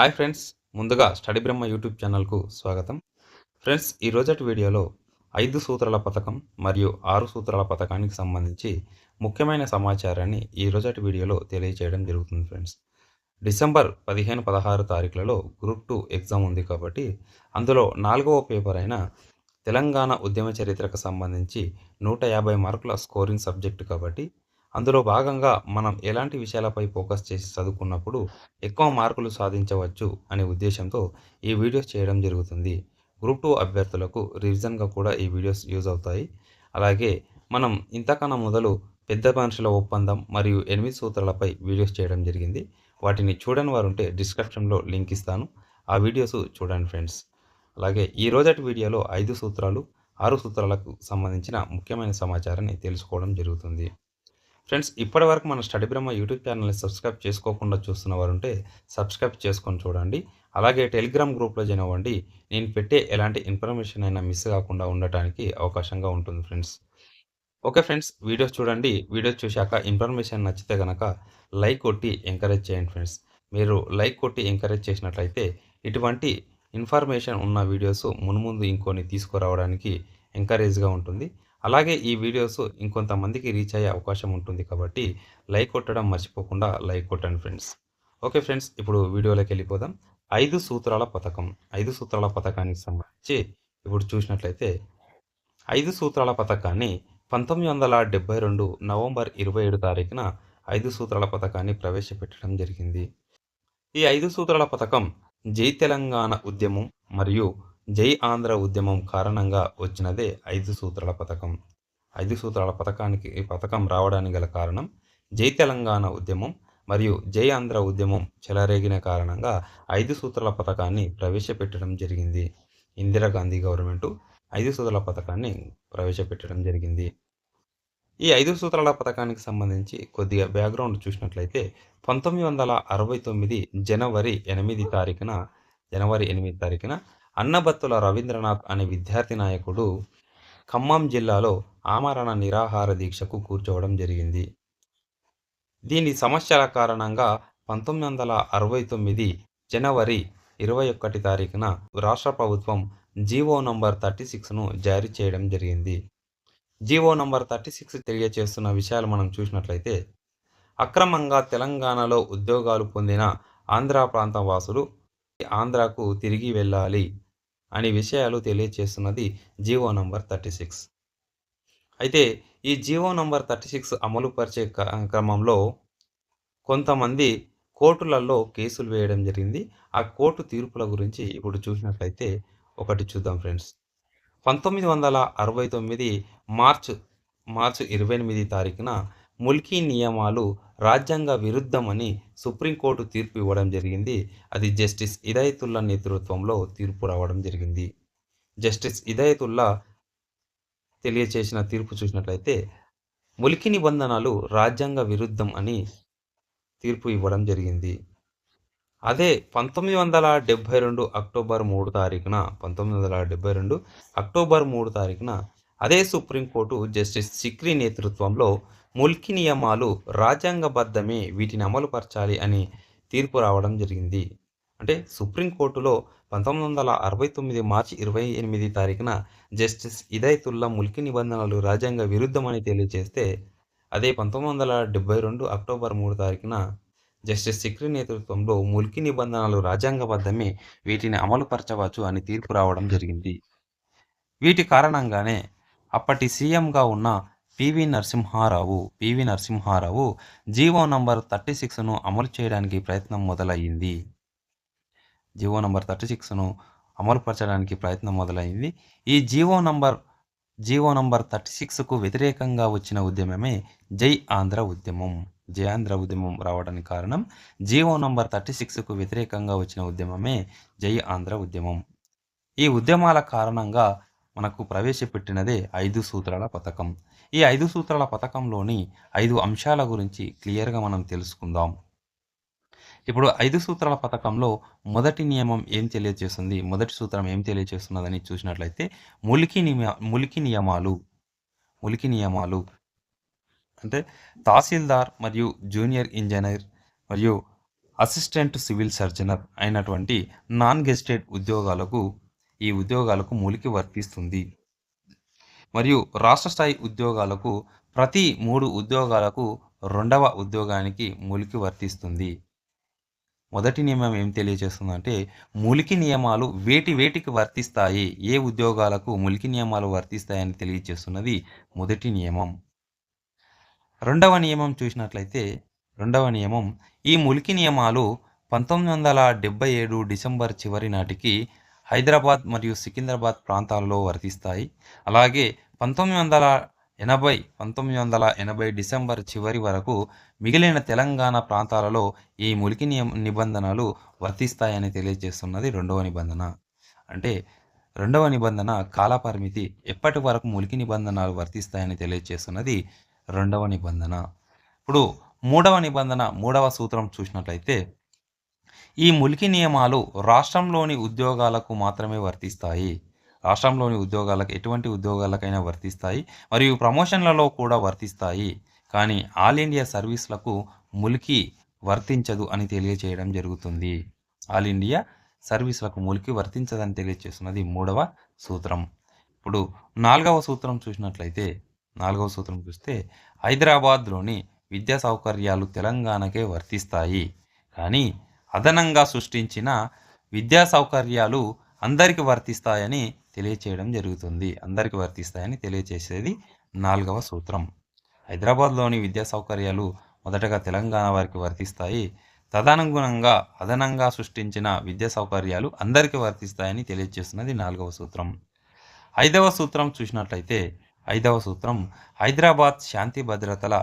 Hi friends, ముందుగా study బ్రహ్మ YouTube ఛానల్కు స్వాగతం. ఫ్రెండ్స్, ఈ రోజటి వీడియోలో 5 సూత్రాల పథకం మరియు 6 సూత్రాల పథకానికి సంబంధించి ముఖ్యమైన సమాచారాన్ని ఈ రోజటి వీడియోలో తెలియజేయడం జరుగుతుంది ఫ్రెండ్స్. డిసెంబర్ 15, 16 తారీఖులలో గ్రూప్ 2 ఎగ్జామ్ ఉంది కాబట్టి అందులో 4వ పేపర్ అయిన తెలంగాణ ఉద్యమ చరిత్రకు సంబంధించి 150 మార్కుల స్కోరింగ్ సబ్జెక్ట్ కాబట్టి అందులో భాగంగా మనం ఎలాంటి విషయాలపై ఫోకస్ చేసి చదువుకున్నప్పుడు ఎక్కువ మార్కులు సాధించవచ్చు అనే ఉద్దేశంతో ఈ వీడియోస్ చేయడం జరుగుతుంది. గ్రూప్ 2 అభ్యర్థులకు రివిజన్‌గా కూడా ఈ వీడియోస్ యూజ్ అవుతాయి. అలాగే మనం ఇంతకన్నా మొదలు పెద్ద మనుషుల ఒప్పందం మరియు 8 సూత్రాలపై వీడియోస్ చేయడం జరిగింది. వాటిని చూడని వారుంటే డిస్క్రిప్షన్‌లో లింక్ ఇస్తాను. ఆ వీడియోస్ చూడండి ఫ్రెండ్స్. అలాగే ఈ రోజటి వీడియోలో 5 సూత్రాలు, 6 సూత్రాలకు సంబంధించిన ముఖ్యమైన సమాచారాన్ని తెలుసుకోవడం జరుగుతుంది. ఫ్రెండ్స్, ఇప్పటివరకు మన స్టడీ బ్రహ్మ యూట్యూబ్ ఛానల్‌ని సబ్స్క్రైబ్ చేసుకోకుండా చూస్తున్న వారుంటే సబ్స్క్రైబ్ చేసుకొని చూడండి. అలాగే టెలిగ్రామ్ గ్రూప్‌లో జాయిన్ అవ్వండి. నేను పెట్టే ఎలాంటి ఇన్ఫర్మేషన్ అయినా మిస్ కాకుండా ఉండటానికి అవకాశంగా ఉంటుంది ఫ్రెండ్స్. ఓకే ఫ్రెండ్స్, వీడియోస్ చూడండి. వీడియోస్ చూశాక ఇన్ఫర్మేషన్ నచ్చితే గనక లైక్ కొట్టి ఎంకరేజ్ చేయండి ఫ్రెండ్స్. మీరు లైక్ కొట్టి ఎంకరేజ్ చేసినట్లయితే ఇటువంటి ఇన్ఫర్మేషన్ ఉన్న వీడియోస్ మున్ముందు ఇంకొన్ని తీసుకురావడానికి ఎంకరేజ్‌గా ఉంటుంది. అలాగే ఈ వీడియోస్ ఇంకొంతమందికి రీచ్ అయ్యే అవకాశం ఉంటుంది కాబట్టి లైక్ కొట్టడం మర్చిపోకుండా లైక్ కొట్టండి ఫ్రెండ్స్. ఓకే ఫ్రెండ్స్, ఇప్పుడు వీడియోలోకి వెళ్ళిపోదాం. 5 సూత్రాల పథకం. 5 సూత్రాల పథకానికి సంబంధించి ఇప్పుడు చూసినట్లయితే 5 సూత్రాల పథకాన్ని 1972 నవంబర్ 27 తారీఖున 5 సూత్రాల పథకాన్ని ప్రవేశపెట్టడం జరిగింది. ఈ 5 సూత్రాల పథకం జై తెలంగాణ ఉద్యమం మరియు జై ఆంధ్ర ఉద్యమం కారణంగా వచ్చినదే 5 సూత్రాల పథకం. 5 సూత్రాల ఈ పథకం రావడానికి గల కారణం జై తెలంగాణ ఉద్యమం మరియు జై ఆంధ్ర ఉద్యమం చెలరేగిన కారణంగా 5 సూత్రాల పథకాన్ని ప్రవేశపెట్టడం జరిగింది. ఇందిరాగాంధీ గవర్నమెంటు 5 సూత్రాల పథకాన్ని ప్రవేశపెట్టడం జరిగింది. ఈ 5 సూత్రాల పథకానికి సంబంధించి కొద్దిగా బ్యాక్‌గ్రౌండ్ చూసినట్లయితే 1969 జనవరి 8 తారీఖున అన్నబత్తుల రవీంద్రనాథ్ అనే విద్యార్థి నాయకుడు ఖమ్మం జిల్లాలో ఆమరణ నిరాహార దీక్షకు కూర్చోవడం జరిగింది. దీని సమస్యల కారణంగా 1969 జనవరి 21 తారీఖున రాష్ట్ర ప్రభుత్వం జీవో నంబర్ 36ను జారీ చేయడం జరిగింది. జీవో నంబర్ 36 తెలియచేస్తున్న విషయాలు మనం చూసినట్లయితే, అక్రమంగా తెలంగాణలో ఉద్యోగాలు పొందిన ఆంధ్ర ప్రాంత వాసులు ఆంధ్రాకు తిరిగి వెళ్ళాలి అనే విషయాలు తెలియచేస్తున్నది జీవో నంబర్ 36. అయితే ఈ జీవో నంబర్ 36 అమలు పరిచే క్రమంలో కొంతమంది కోర్టులలో కేసులు వేయడం జరిగింది. ఆ కోర్టు తీర్పుల గురించి ఇప్పుడు చూసినట్లయితే ఒకటి చూద్దాం ఫ్రెండ్స్. 1969 మార్చ్ మార్చి 28 తారీఖున ముల్కీ నియమాలు రాజ్యాంగ విరుద్ధమని సుప్రీంకోర్టు తీర్పు ఇవ్వడం జరిగింది. అది జస్టిస్ హిదాయతుల్లా నేతృత్వంలో తీర్పు రావడం జరిగింది. జస్టిస్ హిదాయతుల్లా తెలియచేసిన తీర్పు చూసినట్లయితే ముల్కీ నిబంధనలు రాజ్యాంగ విరుద్ధం అని తీర్పు ఇవ్వడం జరిగింది. అదే 1972 అక్టోబర్ 3 తారీఖున 1972 అక్టోబర్ 3 తారీఖున అదే సుప్రీంకోర్టు జస్టిస్ సిక్రీ నేతృత్వంలో ముల్కీ నియమాలు రాజ్యాంగబద్ధమే, వీటిని అమలుపరచాలి అని తీర్పు రావడం జరిగింది. అంటే సుప్రీంకోర్టులో 1969 మార్చి 28 తారీఖున జస్టిస్ హిదాయతుల్లా ముల్కీ నిబంధనలు రాజ్యాంగ విరుద్ధమని తెలియజేస్తే, అదే 1972 అక్టోబర్ 3 తారీఖున జస్టిస్ సిక్రీ నేతృత్వంలో ముల్కీ నిబంధనలు రాజ్యాంగబద్ధమే, వీటిని అమలుపరచవచ్చు అని తీర్పు రావడం జరిగింది. వీటి కారణంగానే అప్పటి సీఎంగా ఉన్న పివి నరసింహారావు జీవో నంబర్ 36ను అమలు చేయడానికి ప్రయత్నం మొదలయ్యింది. జీవో నంబర్ 36ను అమలుపరచడానికి ప్రయత్నం మొదలైంది. ఈ జీవో నంబర్ 36కు వ్యతిరేకంగా వచ్చిన ఉద్యమమే జై ఆంధ్ర ఉద్యమం. జై ఆంధ్ర ఉద్యమం రావడానికి కారణం జీవో నంబర్ 36కు వ్యతిరేకంగా వచ్చిన ఉద్యమమే జై ఆంధ్ర ఉద్యమం. ఈ ఉద్యమాల కారణంగా మనకు ప్రవేశపెట్టినదే 5 సూత్రాల పథకం. ఈ 5 సూత్రాల పథకంలోని 5 అంశాల గురించి క్లియర్‌గా మనం తెలుసుకుందాం. ఇప్పుడు 5 సూత్రాల పథకంలో మొదటి నియమం ఏం తెలియజేస్తుంది? మొదటి సూత్రం ఏం తెలియజేస్తున్నదని చూసినట్లయితే ములికి నియమాలు అంటే తహసీల్దార్ మరియు జూనియర్ ఇంజనీర్ మరియు అసిస్టెంట్ సివిల్ సర్జనర్ అయినటువంటి నాన్ గెజిటెడ్ ఉద్యోగాలకు ఈ ఉద్యోగాలకు మూలికి వర్తిస్తుంది. మరియు రాష్ట్ర స్థాయి ఉద్యోగాలకు ప్రతి 3 ఉద్యోగాలకు రెండవ ఉద్యోగానికి మూలికి వర్తిస్తుంది. మొదటి నియమం ఏం తెలియజేస్తుందంటే, మూలికి నియమాలు వేటికి వర్తిస్తాయి, ఏ ఉద్యోగాలకు మూలికి నియమాలు వర్తిస్తాయని తెలియజేస్తున్నది మొదటి నియమం. రెండవ నియమం చూసినట్లయితే, రెండవ నియమం ఈ మూలికి నియమాలు 1977 డిసెంబర్ చివరి నాటికి హైదరాబాద్ మరియు సికింద్రాబాద్ ప్రాంతాలలో వర్తిస్తాయి. అలాగే 1980 డిసెంబర్ చివరి వరకు మిగిలిన తెలంగాణ ప్రాంతాలలో ఈ మూలికి నిబంధనలు వర్తిస్తాయని తెలియజేస్తున్నది రెండవ నిబంధన. అంటే రెండవ నిబంధన కాలపరిమితి ఎప్పటి వరకు మూలికి నిబంధనలు వర్తిస్తాయని తెలియజేస్తున్నది రెండవ నిబంధన. ఇప్పుడు మూడవ నిబంధన, మూడవ సూత్రం చూసినట్లయితే, ఈ మూలికి నియమాలు రాష్ట్రంలోని ఉద్యోగాలకు మాత్రమే వర్తిస్తాయి. రాష్ట్రంలోని ఉద్యోగాలకు, ఎటువంటి ఉద్యోగాలకైనా వర్తిస్తాయి మరియు ప్రమోషన్లలో కూడా వర్తిస్తాయి. కానీ ఆల్ ఇండియా సర్వీస్లకు మూలికి వర్తించదు అని తెలియజేయడం జరుగుతుంది. ఆల్ ఇండియా సర్వీస్లకు మూలికి వర్తించదని తెలియజేస్తున్నది మూడవ సూత్రం. ఇప్పుడు నాలుగవ సూత్రం చూసినట్లయితే, నాలుగవ సూత్రం చూస్తే, హైదరాబాద్లోని విద్యా సౌకర్యాలు తెలంగాణకే వర్తిస్తాయి. కానీ అదనంగా సృష్టించిన విద్యా సౌకర్యాలు అందరికీ వర్తిస్తాయని తెలియచేయడం జరుగుతుంది. అందరికీ వర్తిస్తాయని తెలియచేసేది నాలుగవ సూత్రం. హైదరాబాద్లోని విద్యా సౌకర్యాలు మొదటగా తెలంగాణ వారికి వర్తిస్తాయి. తదనుగుణంగా అదనంగా సృష్టించిన విద్యా సౌకర్యాలు అందరికీ వర్తిస్తాయని తెలియజేస్తున్నది నాలుగవ సూత్రం. ఐదవ సూత్రం చూసినట్లయితే, ఐదవ సూత్రం హైదరాబాద్ శాంతి భద్రతల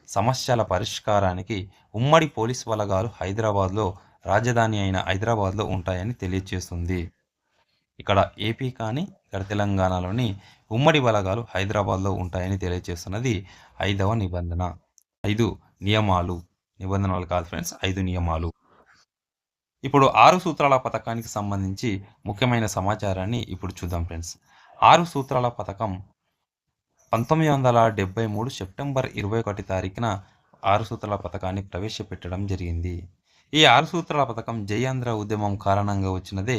సమస్యల పరిష్కారానికి ఉమ్మడి పోలీస్ బలగాలు హైదరాబాద్లో, రాజధాని అయిన హైదరాబాద్లో ఉంటాయని తెలియజేస్తుంది. ఇక్కడ ఏపీ కానీ ఇక్కడ తెలంగాణలోని ఉమ్మడి బలగాలు హైదరాబాద్లో ఉంటాయని తెలియజేస్తున్నది ఐదవ నిబంధన. 5 నియమాలు, నిబంధనలు కాదు ఫ్రెండ్స్, 5 నియమాలు. ఇప్పుడు 6 సూత్రాల పథకానికి సంబంధించి ముఖ్యమైన సమాచారాన్ని ఇప్పుడు చూద్దాం ఫ్రెండ్స్. 6 సూత్రాల పథకం 1973 సెప్టెంబర్ 21 తారీఖున 6 సూత్రాల పథకాన్ని ప్రవేశపెట్టడం జరిగింది. ఈ 6 సూత్రాల పథకం జయాంధ్ర ఉద్యమం కారణంగా వచ్చినదే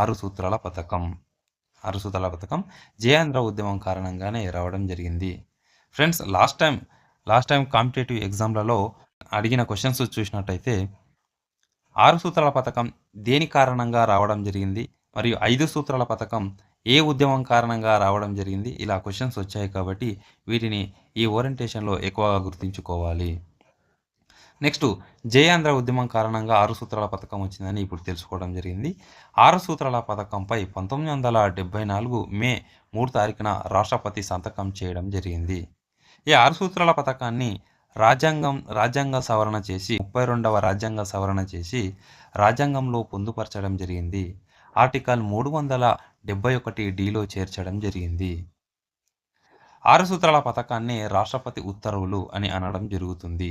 6 సూత్రాల పథకం. 6 సూత్రాల పథకం జయాంధ్ర ఉద్యమం కారణంగానే రావడం జరిగింది. ఫ్రెండ్స్, లాస్ట్ టైం కాంపిటేటివ్ ఎగ్జామ్లలో అడిగిన క్వశ్చన్స్ చూసినట్టయితే, 6 సూత్రాల పథకం దేని కారణంగా రావడం జరిగింది మరియు 5 సూత్రాల పథకం ఏ ఉద్యమం కారణంగా రావడం జరిగింది, ఇలా క్వశ్చన్స్ వచ్చాయి. కాబట్టి వీటిని ఈ ఓరియంటేషన్లో ఎక్కువగా గుర్తుంచుకోవాలి. నెక్స్ట్, జయాంధ్ర ఉద్యమం కారణంగా 6 సూత్రాల పథకం వచ్చిందని ఇప్పుడు తెలుసుకోవడం జరిగింది. 6 సూత్రాల పథకంపై 1974 మే 3 తారీఖున రాష్ట్రపతి సంతకం చేయడం జరిగింది. ఈ 6 సూత్రాల పథకాన్ని రాజ్యాంగ సవరణ చేసి 32వ రాజ్యాంగ సవరణ చేసి రాజ్యాంగంలో పొందుపరచడం జరిగింది. ఆర్టికల్ 371 చేర్చడం జరిగింది. 6 సూత్రాల పథకాన్ని రాష్ట్రపతి ఉత్తర్వులు అని అనడం జరుగుతుంది.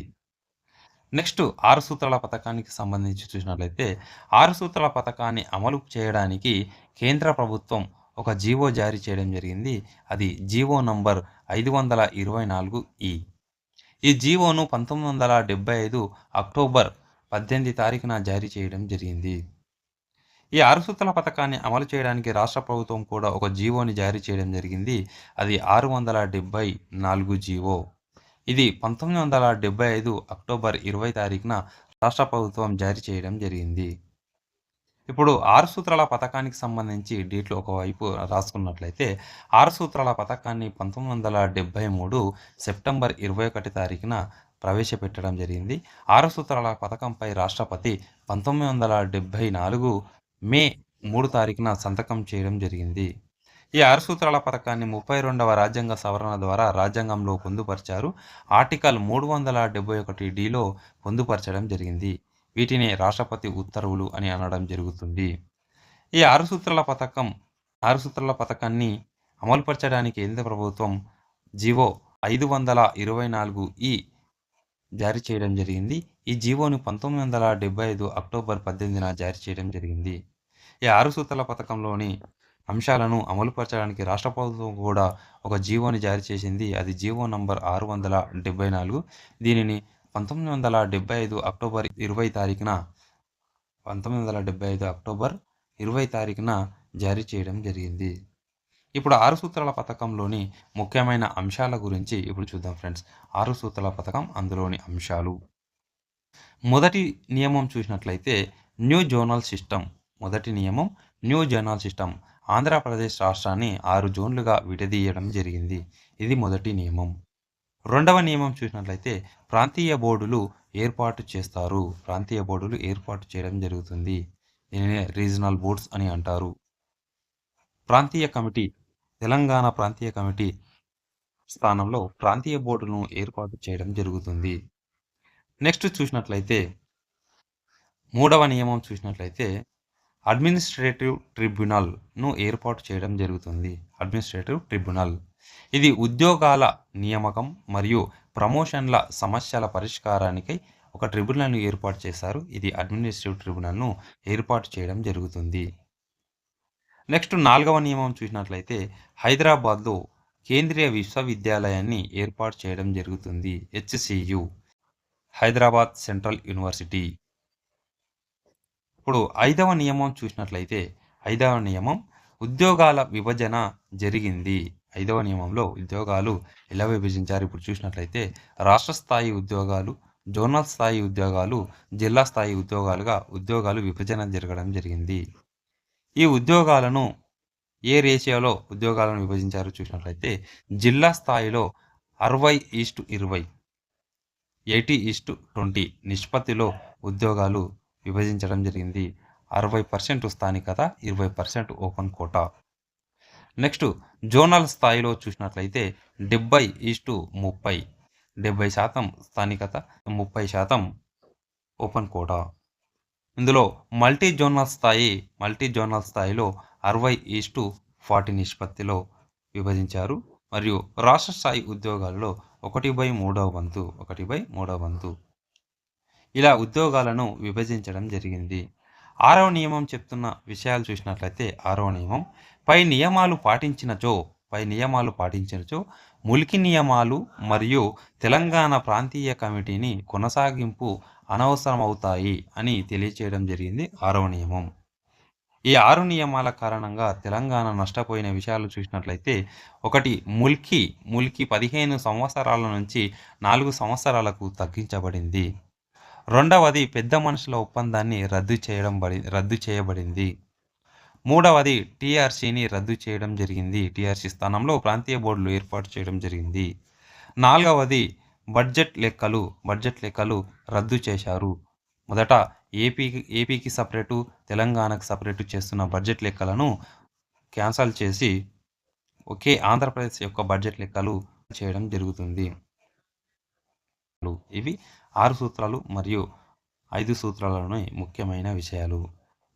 నెక్స్ట్, 6 సూత్రాల పథకానికి సంబంధించి చూసినట్లయితే, 6 సూత్రాల పథకాన్ని అమలు చేయడానికి కేంద్ర ప్రభుత్వం ఒక జీవో జారీ చేయడం జరిగింది. అది జీవో నంబర్ 524E. ఈ జీవోను 1975 అక్టోబర్ 18 తారీఖున జారీ చేయడం జరిగింది. ఈ 6 సూత్రాల పథకాన్ని అమలు చేయడానికి రాష్ట్ర ప్రభుత్వం కూడా ఒక జీవోని జారీ చేయడం జరిగింది. అది 674 జీవో. ఇది 1975 అక్టోబర్ 20 తారీఖున రాష్ట్ర ప్రభుత్వం జారీ చేయడం జరిగింది. ఇప్పుడు 6 సూత్రాల పథకానికి సంబంధించి డేట్లు ఒకవైపు రాసుకున్నట్లయితే, 6 సూత్రాల పథకాన్ని 1973 సెప్టెంబర్ 21 తారీఖున ప్రవేశపెట్టడం జరిగింది. 6 సూత్రాల పథకంపై రాష్ట్రపతి 1974 మే 3 తారీఖున సంతకం చేయడం జరిగింది. ఈ 6 సూత్రాల పథకాన్ని 32వ రాజ్యాంగ సవరణ ద్వారా రాజ్యాంగంలో పొందుపరిచారు. ఆర్టికల్ 371Dలో పొందుపరచడం జరిగింది. వీటిని రాష్ట్రపతి ఉత్తర్వులు అని అనడం జరుగుతుంది. ఈ 6 సూత్రాల పథకాన్ని అమలుపరచడానికి కేంద్ర ప్రభుత్వం జీవో 524E జారీ చేయడం జరిగింది. ఈ జీవోను 1975 అక్టోబర్ 18న జారీ చేయడం జరిగింది. ఈ 6 సూత్రాల పథకంలోని అంశాలను అమలుపరచడానికి రాష్ట్ర ప్రభుత్వం కూడా ఒక జీవోని జారీ చేసింది. అది జీవో నంబర్ 674. దీనిని 1975 అక్టోబర్ 20 తారీఖున 1975 అక్టోబర్ 20 తారీఖున జారీ చేయడం జరిగింది. ఇప్పుడు 6 సూత్రాల పథకంలోని ముఖ్యమైన అంశాల గురించి ఇప్పుడు చూద్దాం ఫ్రెండ్స్. 6 సూత్రాల పథకం అందులోని అంశాలు. మొదటి నియమం చూసినట్లయితే న్యూ జోనల్ సిస్టమ్. మొదటి నియమం న్యూ జోనల్ సిస్టమ్. ఆంధ్రప్రదేశ్ రాష్ట్రాన్ని 6 జోన్లుగా విడదీయడం జరిగింది. ఇది మొదటి నియమం. రెండవ నియమం చూసినట్లయితే ప్రాంతీయ బోర్డులు ఏర్పాటు చేస్తారు. ప్రాంతీయ బోర్డులు ఏర్పాటు చేయడం జరుగుతుంది. దీనినే రీజనల్ బోర్డ్స్ అని అంటారు. ప్రాంతీయ కమిటీ, తెలంగాణ ప్రాంతీయ కమిటీ స్థానంలో ప్రాంతీయ బోర్డులను ఏర్పాటు చేయడం జరుగుతుంది. నెక్స్ట్ చూసినట్లయితే మూడవ నియమం చూసినట్లయితే అడ్మినిస్ట్రేటివ్ ట్రిబ్యునల్ను ఏర్పాటు చేయడం జరుగుతుంది. అడ్మినిస్ట్రేటివ్ ట్రిబ్యునల్ ఇది ఉద్యోగాల నియామకం మరియు ప్రమోషన్ల సమస్యల పరిష్కారానికై ఒక ట్రిబ్యునల్ను ఏర్పాటు చేశారు. ఇది అడ్మినిస్ట్రేటివ్ ట్రిబ్యునల్ను ఏర్పాటు చేయడం జరుగుతుంది. నెక్స్ట్ నాలుగవ నియమం చూసినట్లయితే హైదరాబాద్లో కేంద్రీయ విశ్వవిద్యాలయాన్ని ఏర్పాటు చేయడం జరుగుతుంది. HCU, Hyderabad central university. ఇప్పుడు ఐదవ నియమం చూసినట్లయితే ఐదవ నియమం ఉద్యోగాల విభజన జరిగింది. ఐదవ నియమంలో ఉద్యోగాలు ఎలా విభజించారు ఇప్పుడు చూసినట్లయితే రాష్ట్ర స్థాయి ఉద్యోగాలు, జోనల్ స్థాయి ఉద్యోగాలు, జిల్లా స్థాయి ఉద్యోగాలుగా ఉద్యోగాలు విభజన జరగడం జరిగింది. ఈ ఉద్యోగాలను ఏ రేషియోలో ఉద్యోగాలను విభజించారు చూసినట్లయితే జిల్లా స్థాయిలో 60:20, 80:20 నిష్పత్తిలో ఉద్యోగాలు విభజించడం జరిగింది. 60% స్థానికత, 20% ఓపెన్ కోటా. నెక్స్ట్ జోనల్ స్థాయిలో చూసినట్లయితే 70:30, 70% స్థానికత, 30% ఓపెన్ కోటా. ఇందులో మల్టీ జోనల్ స్థాయిలో 60:40 నిష్పత్తిలో విభజించారు. మరియు రాష్ట్ర స్థాయి ఉద్యోగాల్లో 1/3 వంతు ఇలా ఉద్యోగాలను విభజించడం జరిగింది. ఆరవ నియమం చెప్తున్న విషయాలు చూసినట్లయితే ఆరవ నియమం పై నియమాలు పాటించినచో ములికి నియమాలు మరియు తెలంగాణ ప్రాంతీయ కమిటీని కొనసాగింపు అనవసరమవుతాయి అని తెలియచేయడం జరిగింది. ఆరవ నియమం. ఈ 6 నియమాల కారణంగా తెలంగాణ నష్టపోయిన విషయాలు చూసినట్లయితే ఒకటి ముల్కీ 15 సంవత్సరాల నుంచి 4 సంవత్సరాలకు తగ్గించబడింది. రెండవది పెద్ద మనుషుల ఒప్పందాన్ని రద్దు చేయబడింది. మూడవది టీఆర్సీని రద్దు చేయడం జరిగింది. టీఆర్సీ స్థానంలో ప్రాంతీయ బోర్డులు ఏర్పాటు చేయడం జరిగింది. నాలుగవది బడ్జెట్ లెక్కలు రద్దు చేశారు. మొదట ఏపీకి సపరేటు, తెలంగాణకు సపరేటు చేస్తున్న బడ్జెట్ లెక్కలను క్యాన్సల్ చేసి ఒకే ఆంధ్రప్రదేశ్ యొక్క బడ్జెట్ లెక్కలు చేయడం జరుగుతుంది. ఇవి 6 సూత్రాలు మరియు 5 సూత్రాలలోని ముఖ్యమైన విషయాలు.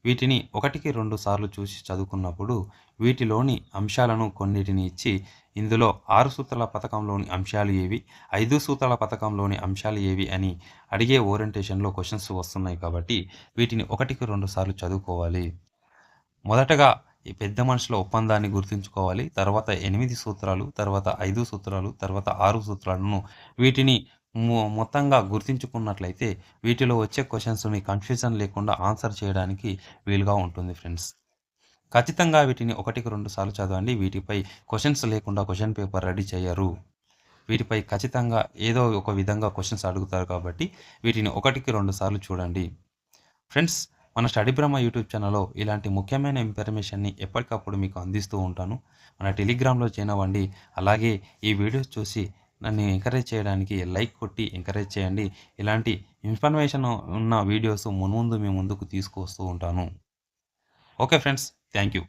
వీటిని 1కి 2 సార్లు చూసి చదువుకున్నప్పుడు వీటిలోని అంశాలను కొన్నిటిని ఇచ్చి ఇందులో 6 సూత్రాల పథకంలోని అంశాలు ఏవి, 5 సూత్రాల పథకంలోని అంశాలు ఏవి అని అడిగే ఓరియంటేషన్లో క్వశ్చన్స్ వస్తున్నాయి కాబట్టి వీటిని 1కి 2 సార్లు చదువుకోవాలి. మొదటగా ఈ పెద్ద మనుషుల ఒప్పందాన్ని గుర్తుంచుకోవాలి. తర్వాత 8 సూత్రాలు, తర్వాత 5 సూత్రాలు, తర్వాత 6 సూత్రాలను వీటిని మొత్తంగా గుర్తుంచుకున్నట్లయితే వీటిలో వచ్చే క్వశ్చన్స్ని కన్ఫ్యూజన్ లేకుండా ఆన్సర్ చేయడానికి వీలుగా ఉంటుంది ఫ్రెండ్స్. ఖచ్చితంగా వీటిని 1కి 2 సార్లు చదవండి. వీటిపై క్వశ్చన్స్ లేకుండా క్వశ్చన్ పేపర్ రెడీ చేయరు. వీటిపై ఖచ్చితంగా ఏదో ఒక విధంగా క్వశ్చన్స్ అడుగుతారు కాబట్టి వీటిని 1కి 2 సార్లు చూడండి. ఫ్రెండ్స్, మన స్టడీ బ్రహ్మ యూట్యూబ్ ఛానల్లో ఇలాంటి ముఖ్యమైన ఇన్ఫర్మేషన్ని ఎప్పటికప్పుడు మీకు అందిస్తూ ఉంటాను. మన టెలిగ్రామ్లో జాయిన్ అవ్వండి. అలాగే ఈ వీడియోస్ చూసి నన్ను ఎంకరేజ్ చేయడానికి లైక్ కొట్టి ఎంకరేజ్ చేయండి. ఇలాంటి ఇన్ఫర్మేషన్ ఉన్న వీడియోస్ మున్ముందు మీ ముందుకు తీసుకొస్తూ ఉంటాను. Okay friends, thank you.